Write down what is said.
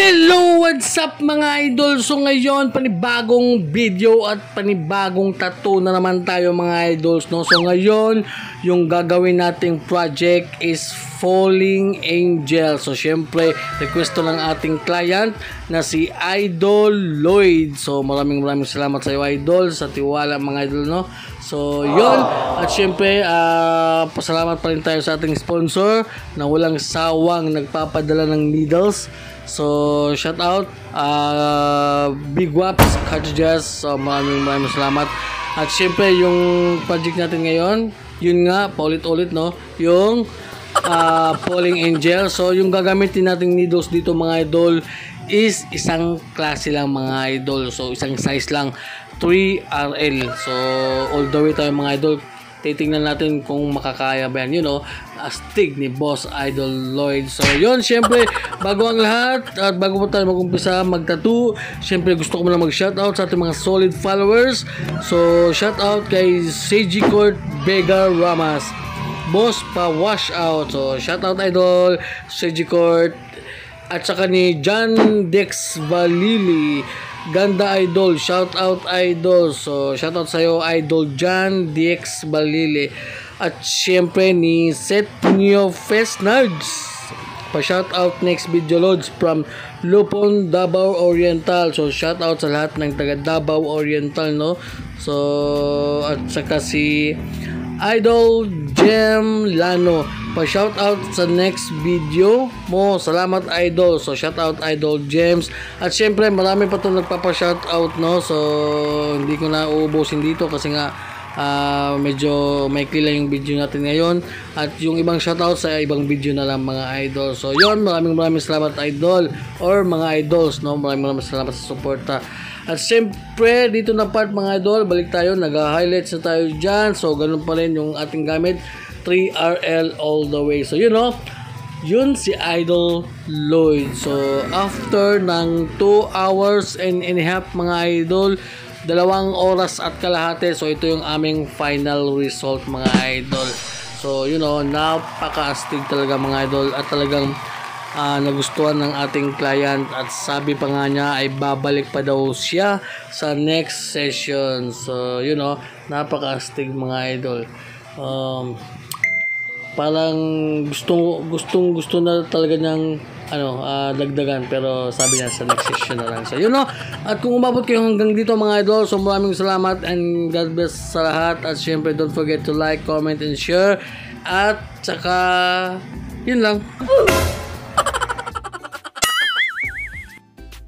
Hello! What's up mga idol? So ngayon, panibagong video at panibagong tattoo na naman tayo mga idols, no? So ngayon, yung gagawin nating project is Falling Angel. So syempre, request ng ating client na si Idol Lloyd. So maraming salamat sa iyo idol, sa tiwala mga idol, no? So yun, at syempre pasalamat pa rin tayo sa ating sponsor na walang sawang nagpapadala ng needles. So shout out Big Waps Cartridges. So maraming salamat. At syempre yung project natin ngayon, yun nga paulit-ulit, no, yung Falling Angel. So yung gagamitin nating needles dito mga idol is isang klase lang mga idol. So isang size lang, 3RL. So all the way tayo mga idol, titingnan natin kung makakaya ba yan, you know, astig ni Boss Idol Lloyd. So yun, syempre bago ang lahat at bago po tayo mag-umpisa mag-tattoo, syempre gusto ko muna mag-shoutout sa ating mga solid followers. So shoutout kay Seiji Court Vega Ramas, Boss pa wash out. So shoutout idol Seiji Court, at saka ni John Dex Valili, ganda idol, shout out idol. So shout out sa iyo idol John DX Balili. At syempre ni Set Neo Fest Nerds, pa shout out next video loads from Lupon, Davao Oriental. So shout out sa lahat ng taga Davao Oriental, no? So at saka si Idol Gem Lano, pa shout out sa next video mo. Salamat idol. So shout out idol Gems. At syempre marami pa itong nagpapa shout out, no? So hindi ko na uubusin dito kasi nga medyo maikli lang yung video natin ngayon. At yung ibang shout out sa ibang video na lang mga idol. So yun, maraming salamat idol or mga idols, no? Maraming salamat sa suporta. At syempre dito na part mga idol, balik tayo, nag-highlights na tayo dyan. So ganun pa rin yung ating gamit, 3RL all the way. So you know, yun si Idol Lloyd. So after ng 2 hours and a half mga idol, 2 oras at kalahati. So ito yung aming final result mga idol. So you know, napaka-astig talaga mga idol, at talagang nagustuhan ng ating client, at sabi pa nga niya ay babalik pa daw siya sa next session. So you know, napaka-astig mga idol. Parang gusto na talaga niyang dagdagan, pero sabi niya sa next session na lang. So you know, at kung umabot kayo hanggang dito mga idol, so maraming salamat and God bless sa lahat. At syempre don't forget to like, comment and share. At saka yun lang.